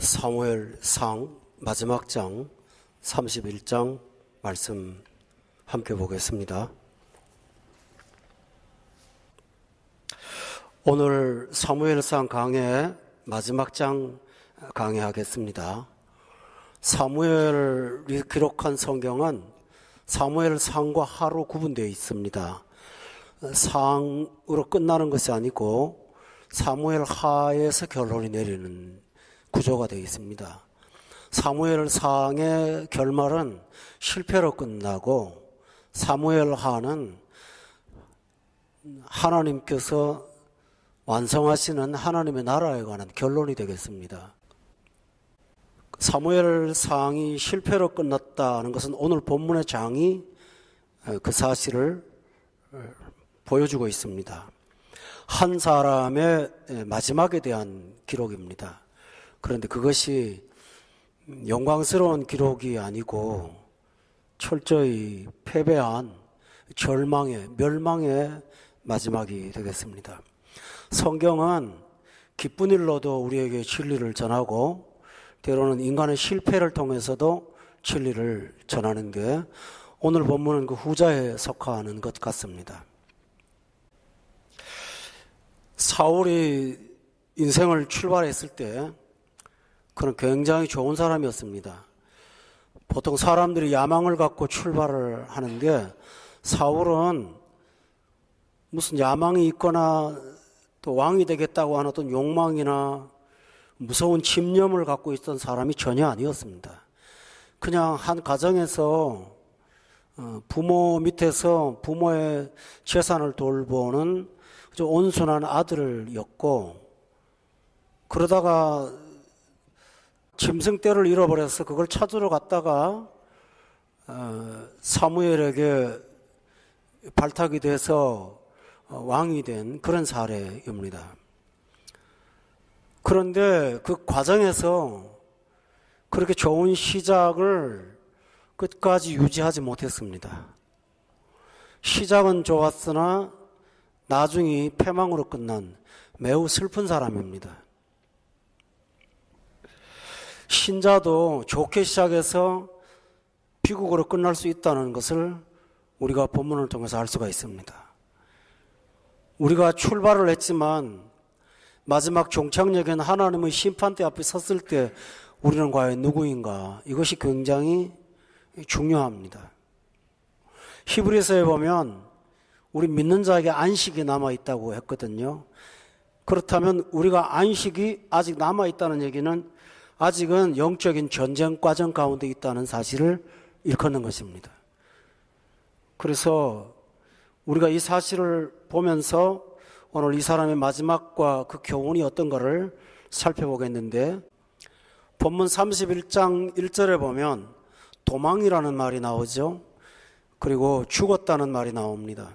사무엘상 마지막 장 31장 말씀 함께 보겠습니다. 오늘 사무엘상 강해 마지막 장 강해하겠습니다. 사무엘이 기록한 성경은 사무엘상과 하로 구분되어 있습니다. 상으로 끝나는 것이 아니고 사무엘 하에서 결론이 내리는 구조가 되어 있습니다. 사무엘상의 결말은 실패로 끝나고 사무엘 하는 하나님께서 완성하시는 하나님의 나라에 관한 결론이 되겠습니다. 사무엘상이 실패로 끝났다는 것은 오늘 본문의 장이 그 사실을 보여주고 있습니다. 한 사람의 마지막에 대한 기록입니다. 그런데 그것이 영광스러운 기록이 아니고 철저히 패배한 절망의, 멸망의 마지막이 되겠습니다. 성경은 기쁜 일로도 우리에게 진리를 전하고 때로는 인간의 실패를 통해서도 진리를 전하는 게 오늘 본문은 그 후자에 속하는 것 같습니다. 사울이 인생을 출발했을 때 그는 굉장히 좋은 사람이었습니다. 보통 사람들이 야망을 갖고 출발을 하는데 사울은 무슨 야망이 있거나 또 왕이 되겠다고 하는 어떤 욕망이나 무서운 집념을 갖고 있던 사람이 전혀 아니었습니다. 그냥 한 가정에서 부모 밑에서 부모의 재산을 돌보는 온순한 아들이었고, 그러다가 짐승떼를 잃어버려서 그걸 찾으러 갔다가 사무엘에게 발탁이 돼서 왕이 된 그런 사례입니다. 그런데 그 과정에서 그렇게 좋은 시작을 끝까지 유지하지 못했습니다. 시작은 좋았으나 나중이 패망으로 끝난 매우 슬픈 사람입니다. 신자도 좋게 시작해서 비극으로 끝날 수 있다는 것을 우리가 본문을 통해서 알 수가 있습니다. 우리가 출발을 했지만 마지막 종착역엔 하나님의 심판대 앞에 섰을 때 우리는 과연 누구인가? 이것이 굉장히 중요합니다. 히브리서에 보면 우리 믿는 자에게 안식이 남아있다고 했거든요. 그렇다면 우리가 안식이 아직 남아있다는 얘기는 아직은 영적인 전쟁 과정 가운데 있다는 사실을 일컫는 것입니다. 그래서 우리가 이 사실을 보면서 오늘 이 사람의 마지막과 그 교훈이 어떤가를 살펴보겠는데, 본문 31장 1절에 보면 도망이라는 말이 나오죠. 그리고 죽었다는 말이 나옵니다.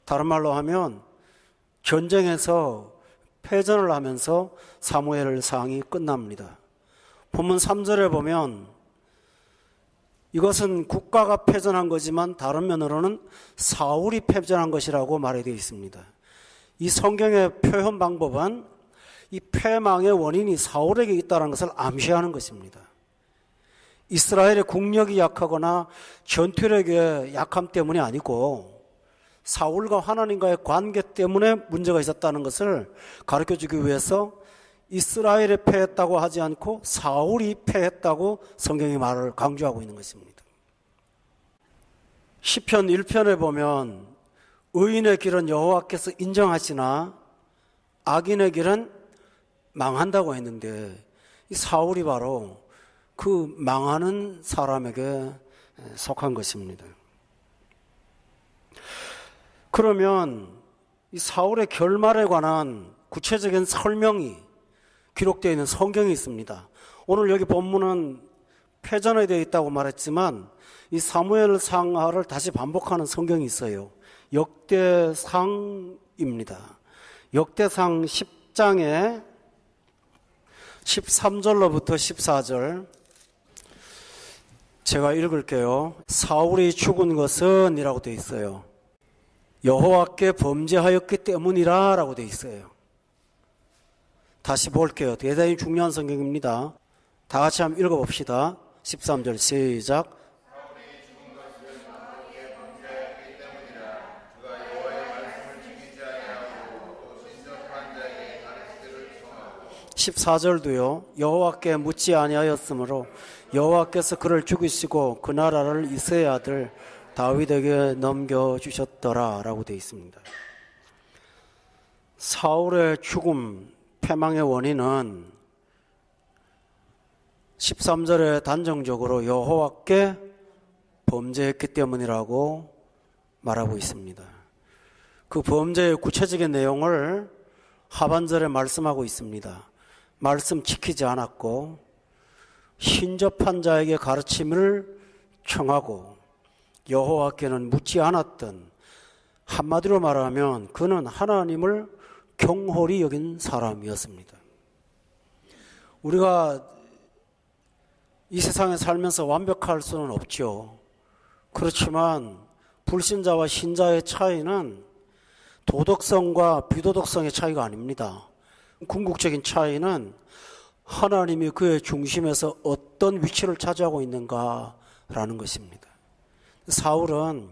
다른 말로 하면 전쟁에서 패전을 하면서 사무엘상이 끝납니다. 본문 3절에 보면 이것은 국가가 패전한 거지만 다른 면으로는 사울이 패전한 것이라고 말되어 있습니다. 이 성경의 표현 방법은 이 패망의 원인이 사울에게 있다는 것을 암시하는 것입니다. 이스라엘의 국력이 약하거나 전투력의 약함 때문이 아니고 사울과 하나님과의 관계 때문에 문제가 있었다는 것을 가르쳐주기 위해서 이스라엘이 패했다고 하지 않고 사울이 패했다고 성경이 말을 강조하고 있는 것입니다. 시편 1편에 보면 의인의 길은 여호와께서 인정하시나 악인의 길은 망한다고 했는데 이 사울이 바로 그 망하는 사람에게 속한 것입니다. 그러면 이 사울의 결말에 관한 구체적인 설명이 기록되어 있는 성경이 있습니다. 오늘 여기 본문은 패전에 되어 있다고 말했지만 이 사무엘상하를 다시 반복하는 성경이 있어요. 역대상입니다. 역대상 10장에 13절로부터 14절 제가 읽을게요. 사울이 죽은 것은 이라고 되어 있어요. 여호와께 범죄하였기 때문이라 라고 되어 있어요. 다시 볼게요. 대단히 중요한 성경입니다. 다 같이 한번 읽어봅시다. 13절 시작. 사울이 죽은 것은 그의 범죄였기 때문이라. 그가 여호와의 말씀을 지키지 아니하고 또 신접한 자에게 가르치기를 청하고. 14절도요. 여호와께 묻지 아니하였으므로 여호와께서 그를 죽이시고 그 나라를 이새의 아들 다윗에게 넘겨주셨더라 라고 되어 있습니다. 사울의 죽음, 패망의 원인은 13절에 단정적으로 여호와께 범죄했기 때문이라고 말하고 있습니다. 그 범죄의 구체적인 내용을 하반절에 말씀하고 있습니다. 말씀 지키지 않았고 신접한 자에게 가르침을 청하고 여호와께는 묻지 않았던, 한마디로 말하면 그는 하나님을 경홀히 여긴 사람이었습니다. 우리가 이 세상에 살면서 완벽할 수는 없죠. 그렇지만 불신자와 신자의 차이는 도덕성과 비도덕성의 차이가 아닙니다. 궁극적인 차이는 하나님이 그의 중심에서 어떤 위치를 차지하고 있는가라는 것입니다. 사울은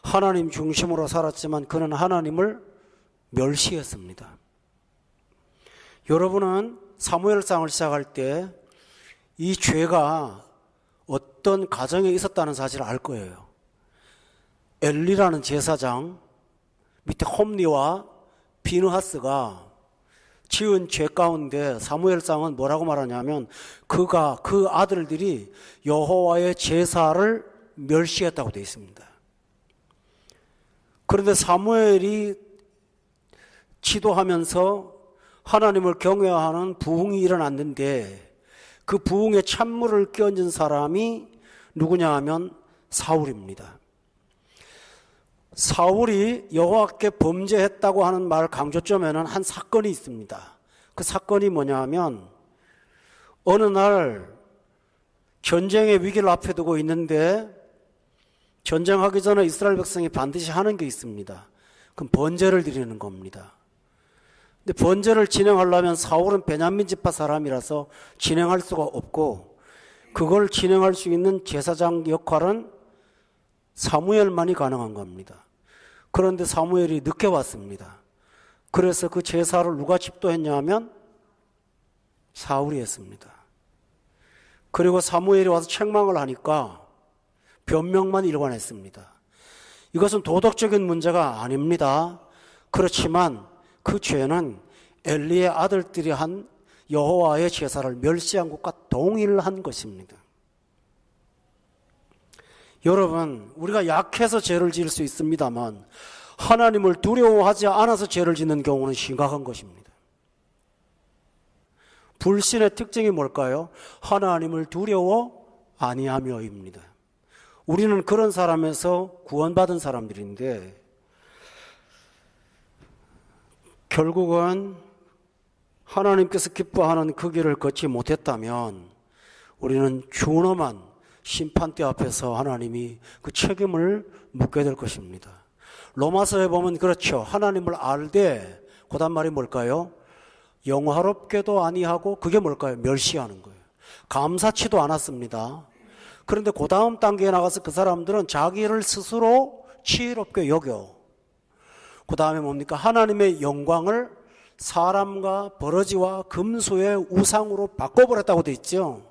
하나님 중심으로 살았지만 그는 하나님을 멸시했습니다. 여러분은 사무엘상을 시작할 때 이 죄가 어떤 가정에 있었다는 사실을 알 거예요. 엘리라는 제사장, 밑에 홈리와 비느하스가 지은 죄 가운데 사무엘상은 뭐라고 말하냐면 그 아들들이 여호와의 제사를 멸시했다고 되어 있습니다. 그런데 사무엘이 지도하면서 하나님을 경외하는 부흥이 일어났는데 그 부흥의 찬물을 끼얹은 사람이 누구냐 하면 사울입니다. 사울이 여호와께 범죄했다고 하는 말 강조점에는 한 사건이 있습니다. 그 사건이 뭐냐 하면 어느 날 전쟁의 위기를 앞에 두고 있는데 전쟁하기 전에 이스라엘 백성이 반드시 하는 게 있습니다. 그럼 번제를 드리는 겁니다. 근데 번제를 진행하려면 사울은 베냐민 지파 사람이라서 진행할 수가 없고 그걸 진행할 수 있는 제사장 역할은 사무엘만이 가능한 겁니다. 그런데 사무엘이 늦게 왔습니다. 그래서 그 제사를 누가 집도했냐 하면 사울이 했습니다. 그리고 사무엘이 와서 책망을 하니까 변명만 일관했습니다. 이것은 도덕적인 문제가 아닙니다. 그렇지만 그 죄는 엘리의 아들들이 한 여호와의 제사를 멸시한 것과 동일한 것입니다. 여러분, 우리가 약해서 죄를 지을 수 있습니다만 하나님을 두려워하지 않아서 죄를 짓는 경우는 심각한 것입니다. 불신의 특징이 뭘까요? 하나님을 두려워 아니하며입니다. 우리는 그런 사람에서 구원받은 사람들인데 결국은 하나님께서 기뻐하는 그 길을 걷지 못했다면 우리는 준엄한 심판대 앞에서 하나님이 그 책임을 묻게 될 것입니다. 로마서에 보면 그렇죠. 하나님을 알되 그다음 말이 뭘까요? 영화롭게도 아니하고 그게 뭘까요? 멸시하는 거예요. 감사치도 않았습니다. 그런데 그 다음 단계에 나가서 그 사람들은 자기를 스스로 지혜롭게 여겨 그 다음에 뭡니까? 하나님의 영광을 사람과 버러지와 금수의 우상으로 바꿔버렸다고 되어 있죠.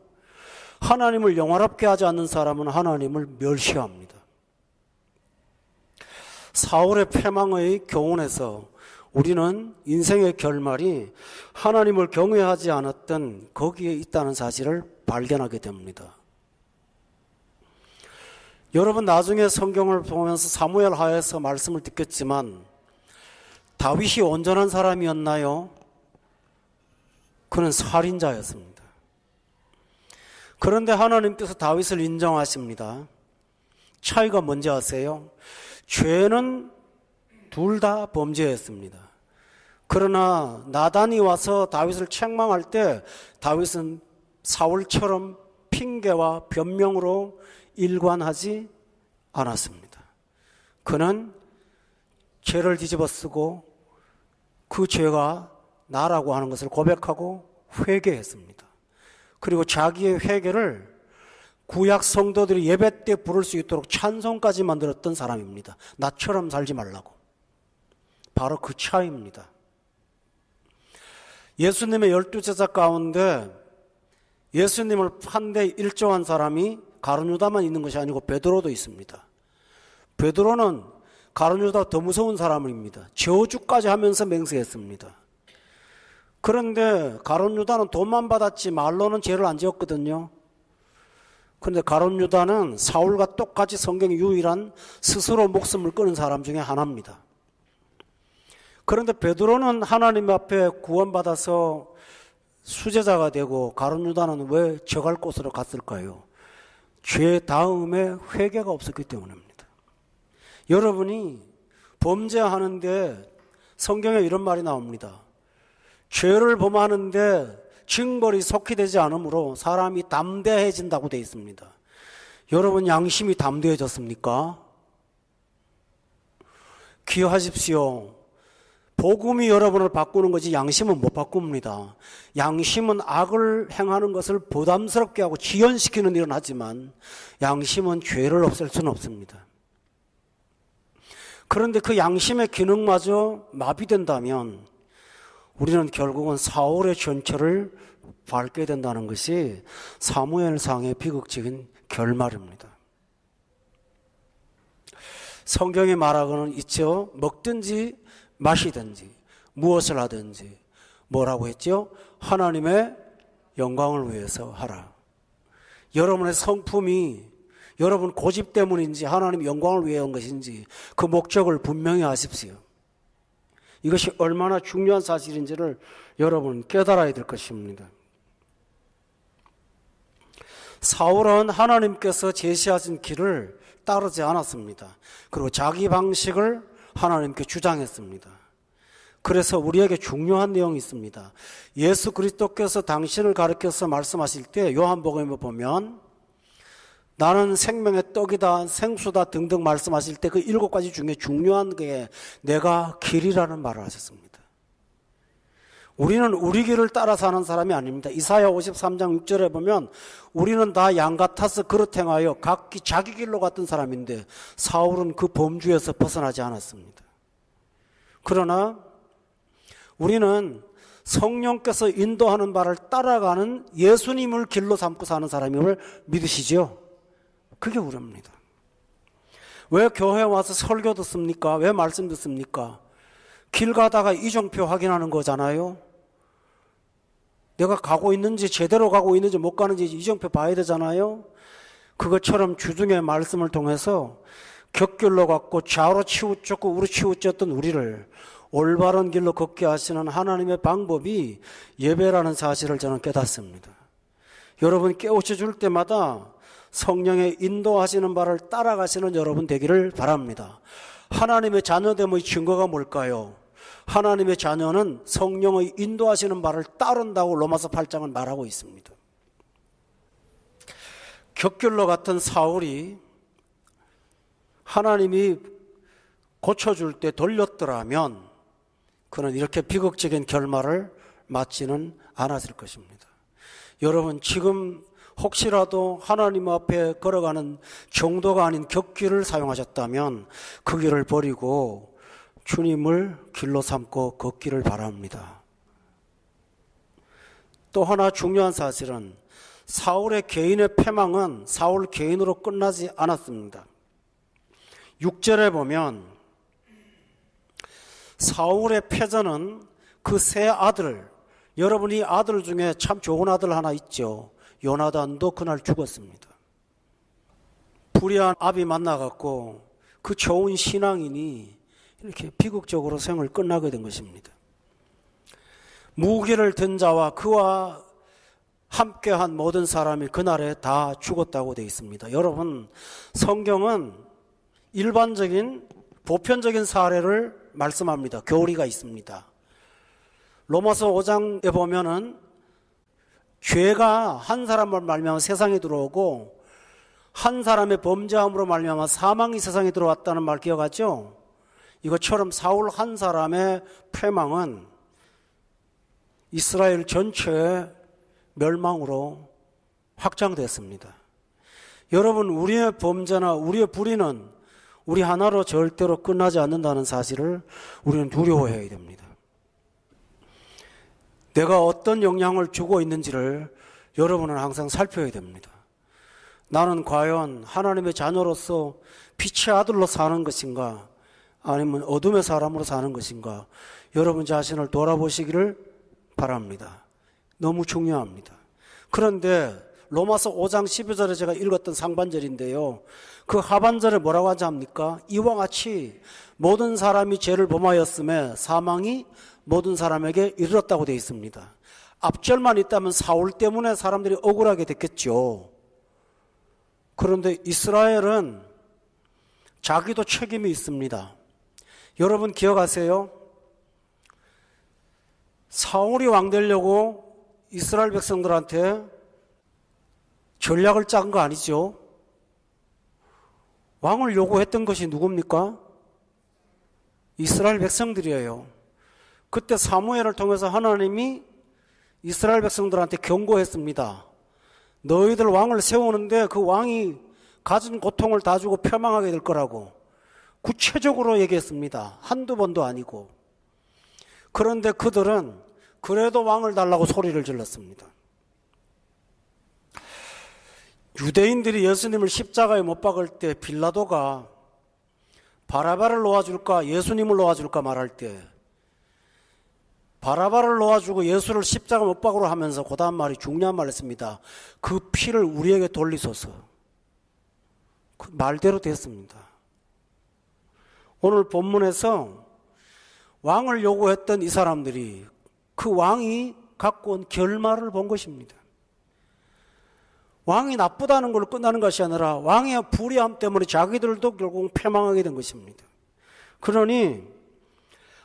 하나님을 영화롭게 하지 않는 사람은 하나님을 멸시합니다. 사울의 패망의 교훈에서 우리는 인생의 결말이 하나님을 경외하지 않았던 거기에 있다는 사실을 발견하게 됩니다. 여러분 나중에 성경을 보면서 사무엘 하에서 말씀을 듣겠지만 다윗이 온전한 사람이었나요? 그는 살인자였습니다. 그런데 하나님께서 다윗을 인정하십니다. 차이가 뭔지 아세요? 죄는 둘 다 범죄했습니다. 그러나 나단이 와서 다윗을 책망할 때 다윗은 사울처럼 핑계와 변명으로 일관하지 않았습니다. 그는 죄를 뒤집어 쓰고 그 죄가 나라고 하는 것을 고백하고 회개했습니다. 그리고 자기의 회개를 구약 성도들이 예배 때 부를 수 있도록 찬송까지 만들었던 사람입니다. 나처럼 살지 말라고. 바로 그 차이입니다. 예수님의 12제자 가운데 예수님을 판대 일조한 사람이 가룟유다만 있는 것이 아니고 베드로도 있습니다. 베드로는 가룟유다보다 더 무서운 사람입니다. 저주까지 하면서 맹세했습니다. 그런데 가룟유다는 돈만 받았지 말로는 죄를 안 지었거든요. 그런데 가룟유다는 사울과 똑같이 성경의 유일한 스스로 목숨을 끊은 사람 중에 하나입니다. 그런데 베드로는 하나님 앞에 구원받아서 수제자가 되고 가룟유다는 왜 저갈 곳으로 갔을까요? 죄 다음에 회개가 없었기 때문입니다. 여러분이 범죄하는데 성경에 이런 말이 나옵니다. 죄를 범하는데 징벌이 속히 되지 않으므로 사람이 담대해진다고 되어 있습니다. 여러분 양심이 담대해졌습니까? 기억하십시오. 복음이 여러분을 바꾸는 거지 양심은 못 바꿉니다. 양심은 악을 행하는 것을 부담스럽게 하고 지연시키는 일은 하지만 양심은 죄를 없앨 수는 없습니다. 그런데 그 양심의 기능마저 마비된다면 우리는 결국은 사울의 전철을 밟게 된다는 것이 사무엘상의 비극적인 결말입니다. 성경에 말하고는 있죠. 먹든지 마시든지 무엇을 하든지 뭐라고 했죠? 하나님의 영광을 위해서 하라. 여러분의 성품이 여러분 고집 때문인지 하나님 영광을 위해 한 것인지 그 목적을 분명히 하십시오. 이것이 얼마나 중요한 사실인지를 여러분 깨달아야 될 것입니다. 사울은 하나님께서 제시하신 길을 따르지 않았습니다. 그리고 자기 방식을 하나님께 주장했습니다. 그래서 우리에게 중요한 내용이 있습니다. 예수 그리스도께서 당신을 가리켜서 말씀하실 때 요한복음에 보면 나는 생명의 떡이다, 생수다 등등 말씀하실 때 그 7가지 중에 중요한 게 내가 길이라는 말을 하셨습니다. 우리는 우리 길을 따라 사는 사람이 아닙니다. 이사야 53장 6절에 보면 우리는 다 양 같아서 그릇 행하여 각기 자기 길로 갔던 사람인데 사울은 그 범주에서 벗어나지 않았습니다. 그러나 우리는 성령께서 인도하는 바를 따라가는 예수님을 길로 삼고 사는 사람임을 믿으시죠? 그게 우리입니다. 왜 교회에 와서 설교 듣습니까? 왜 말씀 듣습니까? 길 가다가 이정표 확인하는 거잖아요. 내가 가고 있는지 제대로 가고 있는지 못 가는지 이정표 봐야 되잖아요. 그것처럼 주중의 말씀을 통해서 격길로 갔고 좌로 치우쳤고 우로 치우쳤던 우리를 올바른 길로 걷게 하시는 하나님의 방법이 예배라는 사실을 저는 깨닫습니다. 여러분 깨우쳐 줄 때마다 성령의 인도하시는 바를 따라가시는 여러분 되기를 바랍니다. 하나님의 자녀됨의 증거가 뭘까요? 하나님의 자녀는 성령의 인도하시는 바를 따른다고 로마서 8장은 말하고 있습니다. 격길로 갔던 사울이 하나님이 고쳐줄 때 돌렸더라면 그는 이렇게 비극적인 결말을 맞지는 않았을 것입니다. 여러분 지금 혹시라도 하나님 앞에 걸어가는 정도가 아닌 격길을 사용하셨다면 그 길을 버리고 주님을 길로 삼고 걷기를 바랍니다. 또 하나 중요한 사실은 사울의 개인의 패망은 사울 개인으로 끝나지 않았습니다. 6절에 보면 사울의 패전은 그 세 아들, 여러분이 아들 중에 참 좋은 아들 하나 있죠. 요나단도 그날 죽었습니다. 불의한 아비 만나갖고 그 좋은 신앙인이 이렇게 비극적으로 생을 끝나게 된 것입니다. 무기를 든 자와 그와 함께한 모든 사람이 그날에 다 죽었다고 되어 있습니다. 여러분 성경은 일반적인 보편적인 사례를 말씀합니다. 교리가 있습니다. 로마서 5장에 보면은 죄가 한 사람을 말미암아 세상에 들어오고 한 사람의 범죄함으로 말미암아 사망이 세상에 들어왔다는 말 기억하죠? 이것처럼 사울 한 사람의 패망은 이스라엘 전체의 멸망으로 확장됐습니다. 여러분, 우리의 범죄나 우리의 불의는 우리 하나로 절대로 끝나지 않는다는 사실을 우리는 두려워해야 됩니다. 내가 어떤 영향을 주고 있는지를 여러분은 항상 살펴야 됩니다. 나는 과연 하나님의 자녀로서 빛의 아들로 사는 것인가, 아니면 어둠의 사람으로 사는 것인가, 여러분 자신을 돌아보시기를 바랍니다. 너무 중요합니다. 그런데 로마서 5장 12절에 제가 읽었던 상반절인데요, 그 하반절에 뭐라고 하지 합니까? 이와 같이 모든 사람이 죄를 범하였음에 사망이 모든 사람에게 이르렀다고 되어 있습니다. 앞절만 있다면 사울 때문에 사람들이 억울하게 됐겠죠. 그런데 이스라엘은 자기도 책임이 있습니다. 여러분 기억하세요? 사울이 왕 되려고 이스라엘 백성들한테 전략을 짠 거 아니죠? 왕을 요구했던 것이 누굽니까? 이스라엘 백성들이에요. 그때 사무엘을 통해서 하나님이 이스라엘 백성들한테 경고했습니다. 너희들 왕을 세우는데 그 왕이 가진 고통을 다 주고 폐망하게 될 거라고 구체적으로 얘기했습니다. 한두 번도 아니고. 그런데 그들은 그래도 왕을 달라고 소리를 질렀습니다. 유대인들이 예수님을 십자가에 못 박을 때 빌라도가 바라바를 놓아줄까 예수님을 놓아줄까 말할 때 바라바를 놓아주고 예수를 십자가 못 박으로 하면서 그 다음 말이 중요한 말을 했습니다. 그 피를 우리에게 돌리소서. 그 말대로 됐습니다. 오늘 본문에서 왕을 요구했던 이 사람들이 그 왕이 갖고 온 결말을 본 것입니다. 왕이 나쁘다는 걸로 끝나는 것이 아니라 왕의 불의함 때문에 자기들도 결국 패망하게 된 것입니다. 그러니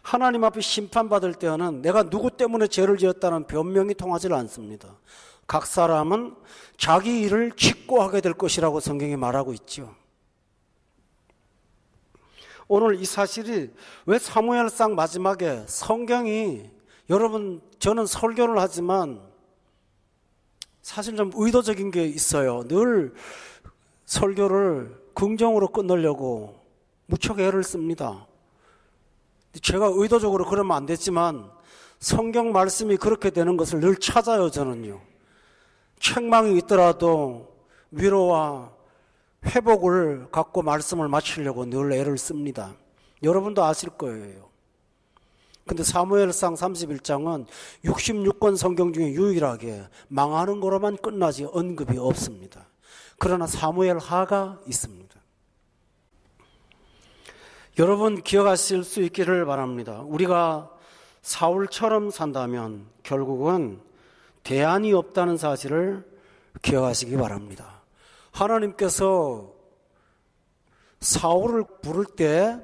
하나님 앞에 심판받을 때는 내가 누구 때문에 죄를 지었다는 변명이 통하지 않습니다. 각 사람은 자기 일을 직고하게 될 것이라고 성경이 말하고 있죠. 오늘 이 사실이 왜 사무엘상 마지막에 성경이, 여러분 저는 설교를 하지만 사실 좀 의도적인 게 있어요. 늘 설교를 긍정으로 끊으려고 무척 애를 씁니다. 제가 의도적으로 그러면 안 됐지만 성경 말씀이 그렇게 되는 것을 늘 찾아요. 저는요, 책망이 있더라도 위로와 회복을 갖고 말씀을 마치려고 늘 애를 씁니다. 여러분도 아실 거예요. 근데 사무엘상 31장은 66권 성경 중에 유일하게 망하는 거로만 끝나지 언급이 없습니다. 그러나 사무엘 하가 있습니다. 여러분 기억하실 수 있기를 바랍니다. 우리가 사울처럼 산다면 결국은 대안이 없다는 사실을 기억하시기 바랍니다. 하나님께서 사울을 부를 때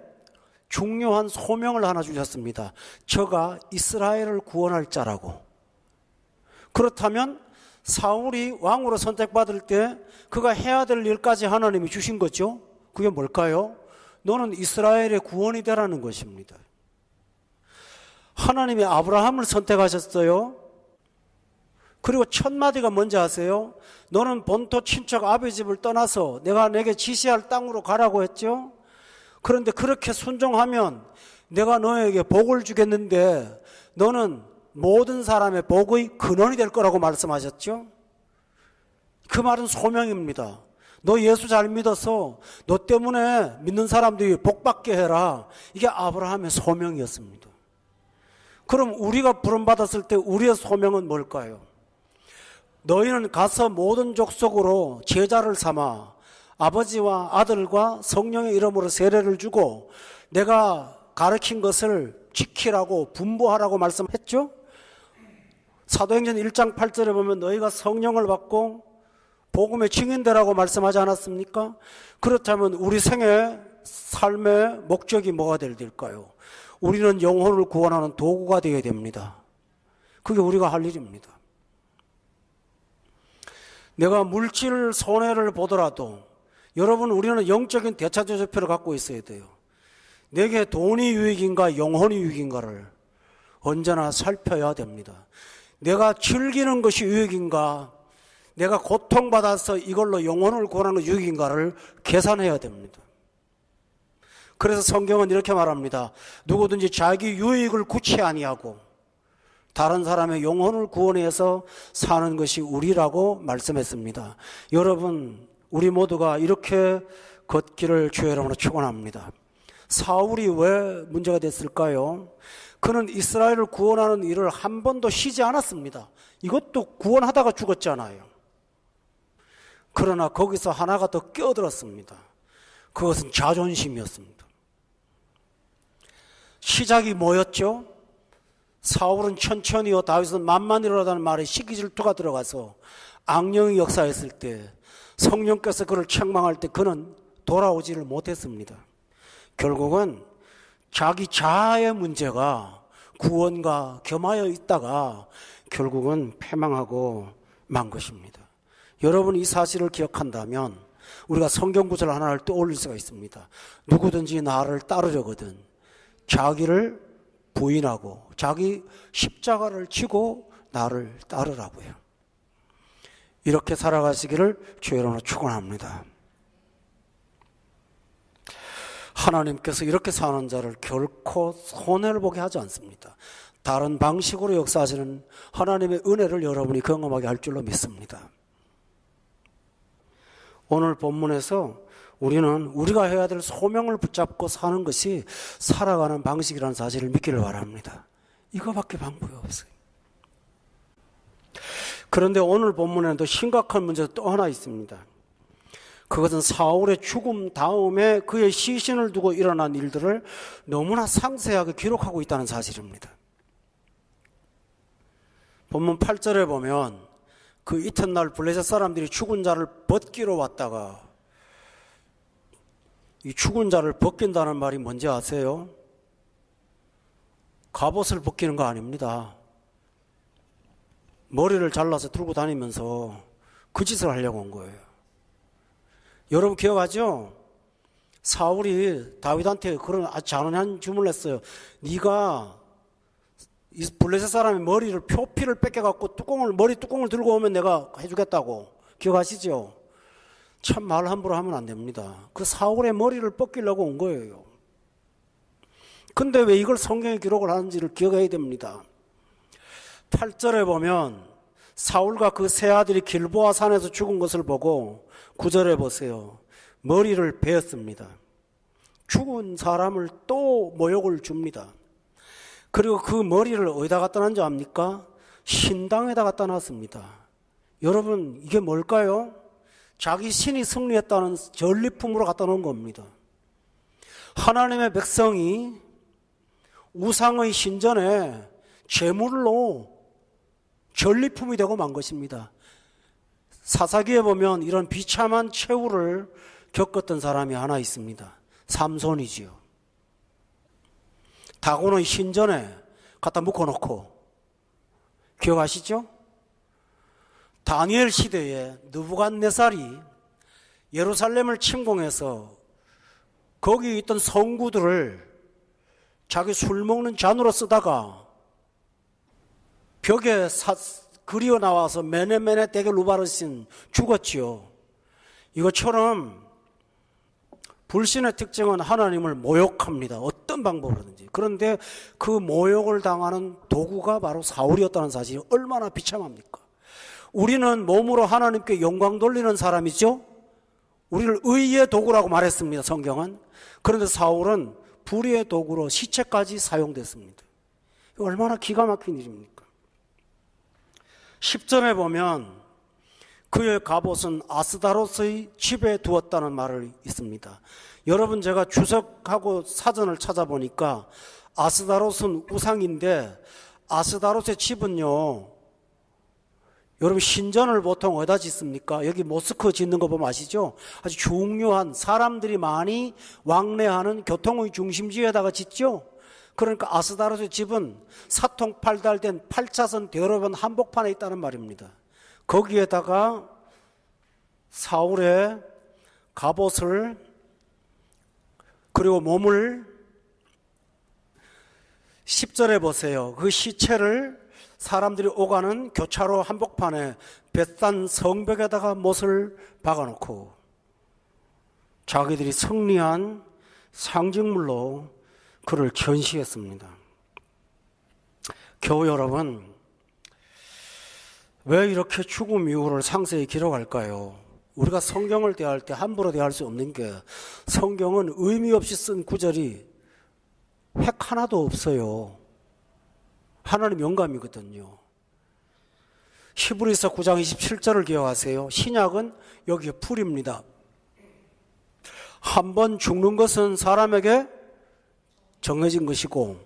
중요한 소명을 하나 주셨습니다. 저가 이스라엘을 구원할 자라고. 그렇다면 사울이 왕으로 선택받을 때 그가 해야 될 일까지 하나님이 주신 거죠. 그게 뭘까요? 너는 이스라엘의 구원이 되라는 것입니다. 하나님이 아브라함을 선택하셨어요. 그리고 첫 마디가 뭔지 아세요? 너는 본토 친척 아비 집을 떠나서 내가 내게 지시할 땅으로 가라고 했죠. 그런데 그렇게 순종하면 내가 너에게 복을 주겠는데 너는 모든 사람의 복의 근원이 될 거라고 말씀하셨죠. 그 말은 소명입니다. 너 예수 잘 믿어서 너 때문에 믿는 사람들이 복받게 해라. 이게 아브라함의 소명이었습니다. 그럼 우리가 부름받았을 때 우리의 소명은 뭘까요? 너희는 가서 모든 족속으로 제자를 삼아 아버지와 아들과 성령의 이름으로 세례를 주고 내가 가르친 것을 지키라고 분부하라고 말씀했죠. 사도행전 1장 8절에 보면 너희가 성령을 받고 복음의 증인되라고 말씀하지 않았습니까? 그렇다면 우리 생의 삶의 목적이 뭐가 될까요? 우리는 영혼을 구원하는 도구가 되어야 됩니다. 그게 우리가 할 일입니다. 내가 물질 손해를 보더라도 여러분 우리는 영적인 대차조절표를 갖고 있어야 돼요. 내게 돈이 유익인가 영혼이 유익인가를 언제나 살펴야 됩니다. 내가 즐기는 것이 유익인가, 내가 고통받아서 이걸로 영혼을 구하는 것이 유익인가를 계산해야 됩니다. 그래서 성경은 이렇게 말합니다. 누구든지 자기 유익을 구치 아니하고 다른 사람의 영혼을 구원해서 사는 것이 우리라고 말씀했습니다. 여러분, 우리 모두가 이렇게 걷기를 주의 이름으로 축원합니다. 사울이 왜 문제가 됐을까요? 그는 이스라엘을 구원하는 일을 한 번도 쉬지 않았습니다. 이것도 구원하다가 죽었잖아요. 그러나 거기서 하나가 더 끼어들었습니다. 그것은 자존심이었습니다. 시작이 뭐였죠? 사울은 천천히요, 다윗은 만만이라는 말에 시기질투가 들어가서 악령이 역사했을 때, 성령께서 그를 책망할 때 그는 돌아오지를 못했습니다. 결국은 자기 자아의 문제가 구원과 겸하여 있다가 결국은 패망하고 만 것입니다. 여러분, 이 사실을 기억한다면 우리가 성경 구절 하나를 떠올릴 수가 있습니다. 누구든지 나를 따르려거든 자기를 부인하고 자기 십자가를 지고 나를 따르라고요. 이렇게 살아가시기를 주의 이름으로 축원합니다. 하나님께서 이렇게 사는 자를 결코 손해를 보게 하지 않습니다. 다른 방식으로 역사하시는 하나님의 은혜를 여러분이 경험하게 할 줄로 믿습니다. 오늘 본문에서 우리는 우리가 해야 될 소명을 붙잡고 사는 것이 살아가는 방식이라는 사실을 믿기를 바랍니다. 이거밖에 방법이 없어요. 그런데 오늘 본문에는 더 심각한 문제가 또 하나 있습니다. 그것은 사울의 죽음 다음에 그의 시신을 두고 일어난 일들을 너무나 상세하게 기록하고 있다는 사실입니다. 본문 8절에 보면 그 이튿날 블레셋 사람들이 죽은 자를 벗기러 왔다가, 이 죽은 자를 벗긴다는 말이 뭔지 아세요? 갑옷을 벗기는 거 아닙니다. 머리를 잘라서 들고 다니면서 그 짓을 하려고 온 거예요. 여러분 기억하죠? 사울이 다윗한테 그런 아주 잔인한 주문을 했어요. 네가 이 블레셋 사람의 머리를, 표피를 뺏겨갖고 머리 뚜껑을 들고 오면 내가 해주겠다고. 기억하시죠? 참 말 함부로 하면 안 됩니다. 그 사울의 머리를 벗기려고 온 거예요. 근데 왜 이걸 성경에 기록을 하는지를 기억해야 됩니다. 8절에 보면 사울과 그 세 아들이 길보아 산에서 죽은 것을 보고 9절에 보세요. 머리를 베었습니다. 죽은 사람을 또 모욕을 줍니다. 그리고 그 머리를 어디다 갖다 놨는지 압니까? 신당에다 갖다 놨습니다. 여러분, 이게 뭘까요? 자기 신이 승리했다는 전리품으로 갖다 놓은 겁니다. 하나님의 백성이 우상의 신전에 제물로 전리품이 되고 만 것입니다. 사사기에 보면 이런 비참한 최후를 겪었던 사람이 하나 있습니다. 삼손이지요. 다곤의 신전에 갖다 묶어놓고, 기억하시죠? 다니엘 시대에 느부갓네살이 예루살렘을 침공해서 거기 있던 성구들을 자기 술 먹는 잔으로 쓰다가 벽에 그리어 나와서 메네메네 되게 루바르신 죽었지요. 이것처럼 불신의 특징은 하나님을 모욕합니다. 어떤 방법으로든지. 그런데 그 모욕을 당하는 도구가 바로 사울이었다는 사실이 얼마나 비참합니까? 우리는 몸으로 하나님께 영광 돌리는 사람이죠. 우리를 의의 도구라고 말했습니다, 성경은. 그런데 사울은 불의의 도구로 시체까지 사용됐습니다. 얼마나 기가 막힌 일입니까? 10절에 보면 그의 갑옷은 아스다롯의 집에 두었다는 말이 있습니다. 여러분, 제가 주석하고 사전을 찾아보니까 아스다롯은 우상인데, 아스다롯의 집은요, 여러분 신전을 보통 어디다 짓습니까? 여기 모스크 짓는 거 보면 아시죠? 아주 중요한, 사람들이 많이 왕래하는 교통의 중심지에다가 짓죠? 그러니까 아스다롯의 집은 사통팔달된 8차선 대로변 한복판에 있다는 말입니다. 거기에다가 사울의 갑옷을, 그리고 몸을 10절에 보세요. 그 시체를 사람들이 오가는 교차로 한복판에 벳산 성벽에다가 못을 박아놓고 자기들이 승리한 상징물로 그를 전시했습니다. 교우 여러분, 왜 이렇게 죽음 이후를 상세히 기록할까요? 우리가 성경을 대할 때 함부로 대할 수 없는 게, 성경은 의미 없이 쓴 구절이 획 하나도 없어요. 하나님 영감이거든요. 히브리서 9장 27절을 기억하세요. 신약은 여기에 풀입니다. 한 번 죽는 것은 사람에게 정해진 것이고,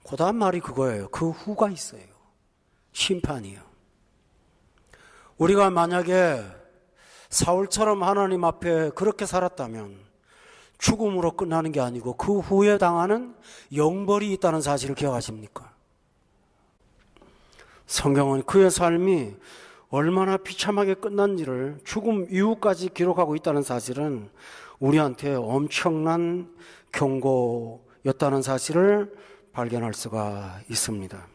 그 다음 말이 그거예요. 그 후가 있어요. 심판이요. 우리가 만약에 사울처럼 하나님 앞에 그렇게 살았다면 죽음으로 끝나는 게 아니고 그 후에 당하는 영벌이 있다는 사실을 기억하십니까? 성경은 그의 삶이 얼마나 비참하게 끝난지를 죽음 이후까지 기록하고 있다는 사실은 우리한테 엄청난 경고였다는 사실을 발견할 수가 있습니다.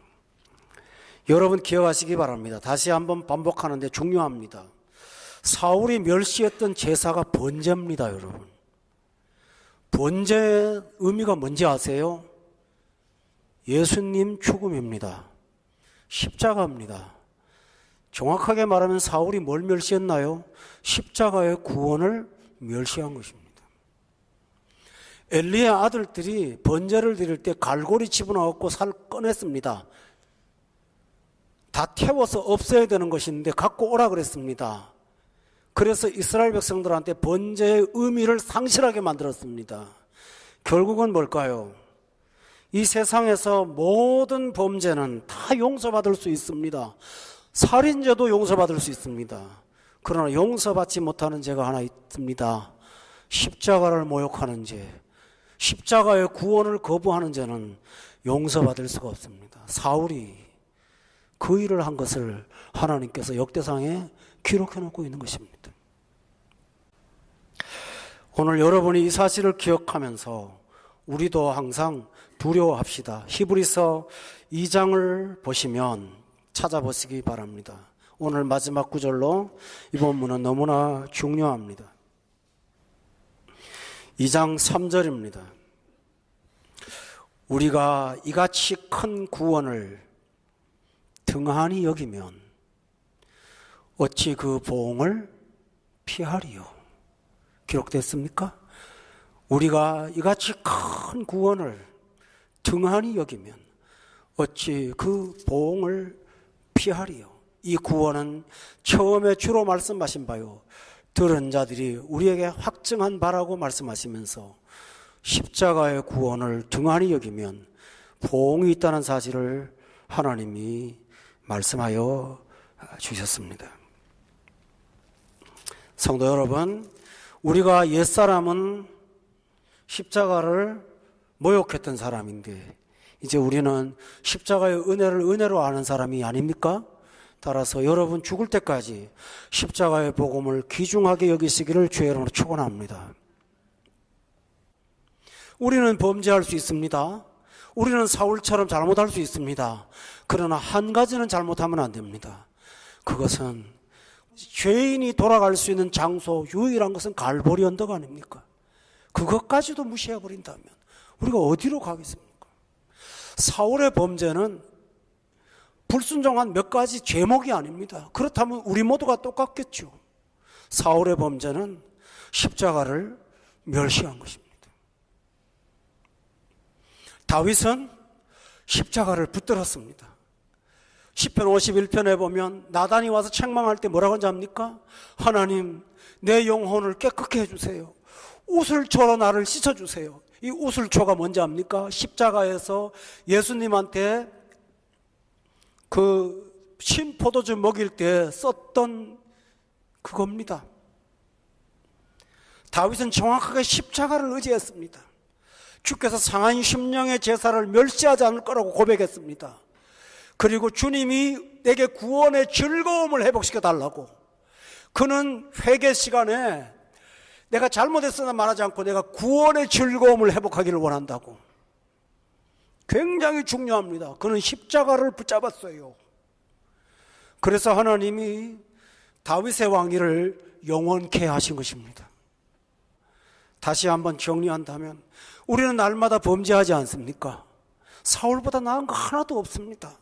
여러분 기억하시기 바랍니다. 다시 한번 반복하는데 중요합니다. 사울이 멸시했던 제사가 번제입니다, 여러분. 번제의 의미가 뭔지 아세요? 예수님 죽음입니다. 십자가입니다. 정확하게 말하면 사울이 뭘 멸시했나요? 십자가의 구원을 멸시한 것입니다. 엘리의 아들들이 번제를 드릴 때 갈고리 집어넣고 살 꺼냈습니다. 다 태워서 없애야 되는 것인데 갖고 오라 그랬습니다. 그래서 이스라엘 백성들한테 번제의 의미를 상실하게 만들었습니다. 결국은 뭘까요? 이 세상에서 모든 범죄는 다 용서받을 수 있습니다. 살인죄도 용서받을 수 있습니다. 그러나 용서받지 못하는 죄가 하나 있습니다. 십자가를 모욕하는 죄, 십자가의 구원을 거부하는 죄는 용서받을 수가 없습니다. 사울이 그 일을 한 것을 하나님께서 역대상에 기록해 놓고 있는 것입니다. 오늘 여러분이 이 사실을 기억하면서 우리도 항상 두려워합시다. 히브리서 2장을 보시면 찾아보시기 바랍니다. 오늘 마지막 구절로 이 본문은 너무나 중요합니다. 2장 3절입니다. 우리가 이같이 큰 구원을 등한히 여기면 어찌 그 보응을 피하리요? 기록됐습니까? 우리가 이같이 큰 구원을 등한히 여기면 어찌 그 보응을 피하리요? 이 구원은 처음에 주로 말씀하신 바요, 들은 자들이 우리에게 확증한 바라고 말씀하시면서 십자가의 구원을 등한히 여기면 보응이 있다는 사실을 하나님이 말씀하여 주셨습니다. 성도 여러분, 우리가 옛사람은 십자가를 모욕했던 사람인데 이제 우리는 십자가의 은혜를 은혜로 아는 사람이 아닙니까? 따라서 여러분 죽을 때까지 십자가의 복음을 귀중하게 여기시기를 주의 이름으로 축원합니다. 우리는 범죄할 수 있습니다. 우리는 사울처럼 잘못할 수 있습니다. 그러나 한 가지는 잘못하면 안 됩니다. 그것은 죄인이 돌아갈 수 있는 장소, 유일한 것은 갈보리 언덕 아닙니까? 그것까지도 무시해버린다면 우리가 어디로 가겠습니까? 사울의 범죄는 불순종한 몇 가지 제목이 아닙니다. 그렇다면 우리 모두가 똑같겠죠. 사울의 범죄는 십자가를 멸시한 것입니다. 다윗은 십자가를 붙들었습니다. 시편 51편에 보면 나단이 와서 책망할 때 뭐라고 하는지 압니까? 하나님, 내 영혼을 깨끗게 해주세요. 우슬초로 나를 씻어주세요. 이 우슬초가 뭔지 압니까? 십자가에서 예수님한테 그 신포도주 먹일 때 썼던 그겁니다. 다윗은 정확하게 십자가를 의지했습니다. 주께서 상한 심령의 제사를 멸시하지 않을 거라고 고백했습니다. 그리고 주님이 내게 구원의 즐거움을 회복시켜 달라고, 그는 회개 시간에 내가 잘못했으나 말하지 않고 내가 구원의 즐거움을 회복하기를 원한다고, 굉장히 중요합니다. 그는 십자가를 붙잡았어요. 그래서 하나님이 다윗의 왕위를 영원케 하신 것입니다. 다시 한번 정리한다면 우리는 날마다 범죄하지 않습니까? 사울보다 나은 거 하나도 없습니다.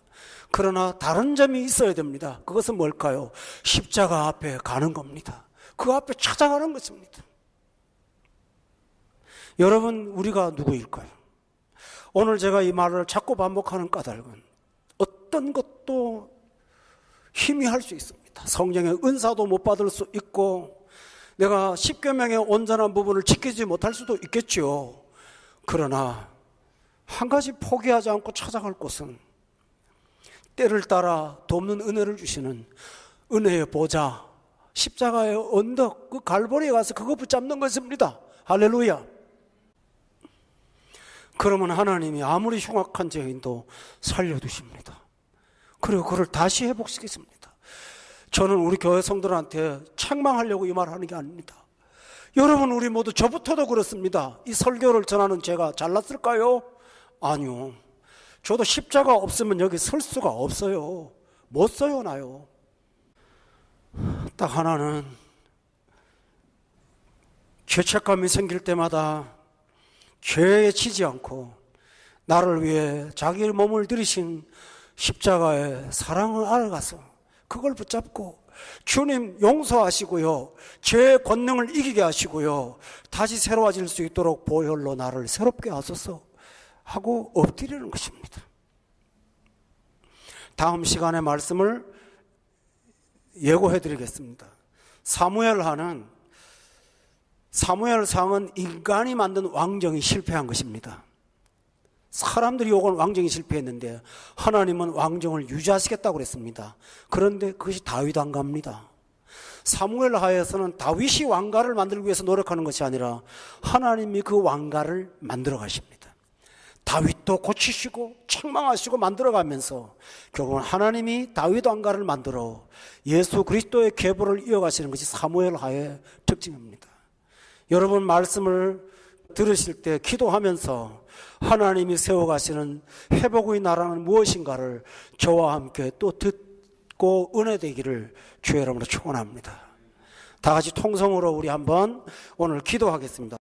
그러나 다른 점이 있어야 됩니다. 그것은 뭘까요? 십자가 앞에 가는 겁니다. 그 앞에 찾아가는 것입니다. 여러분, 우리가 누구일까요? 오늘 제가 이 말을 자꾸 반복하는 까닭은 어떤 것도 힘이 할 수 있습니다. 성령의 은사도 못 받을 수 있고 내가 십계명의 온전한 부분을 지키지 못할 수도 있겠죠. 그러나 한 가지 포기하지 않고 찾아갈 곳은 때를 따라 돕는 은혜를 주시는 은혜의 보좌, 십자가의 언덕, 그 갈보리에 가서 그거 붙잡는 것입니다. 할렐루야. 그러면 하나님이 아무리 흉악한 죄인도 살려두십니다. 그리고 그를 다시 회복시키십니다. 저는 우리 교회 성도들한테 책망하려고 이 말 하는 게 아닙니다. 여러분, 우리 모두 저부터도 그렇습니다. 이 설교를 전하는 제가 잘났을까요? 아니요. 저도 십자가 없으면 여기 설 수가 없어요. 못 써요, 나요. 딱 하나는 죄책감이 생길 때마다 죄에 치지 않고 나를 위해 자기 몸을 들이신 십자가의 사랑을 알아가서 그걸 붙잡고 주님 용서하시고요, 죄의 권능을 이기게 하시고요, 다시 새로워질 수 있도록 보혈로 나를 새롭게 하소서 하고 엎드리는 것입니다. 다음 시간에 말씀을 예고해 드리겠습니다. 사무엘상은 인간이 만든 왕정이 실패한 것입니다. 사람들이 요건 왕정이 실패했는데 하나님은 왕정을 유지하시겠다고 그랬습니다. 그런데 그것이 다윗 왕가입니다. 사무엘하에서는 다윗이 왕가를 만들기 위해서 노력하는 것이 아니라 하나님이 그 왕가를 만들어 가십니다. 다윗도 고치시고 책망하시고 만들어가면서 결국은 하나님이 다윗 왕가를 만들어 예수 그리스도의 계보를 이어가시는 것이 사무엘하의 특징입니다. 여러분, 말씀을 들으실 때 기도하면서 하나님이 세워가시는 회복의 나라는 무엇인가를 저와 함께 또 듣고 은혜되기를 주의 이름으로 축원합니다. 다 같이 통성으로 우리 한번 오늘 기도하겠습니다.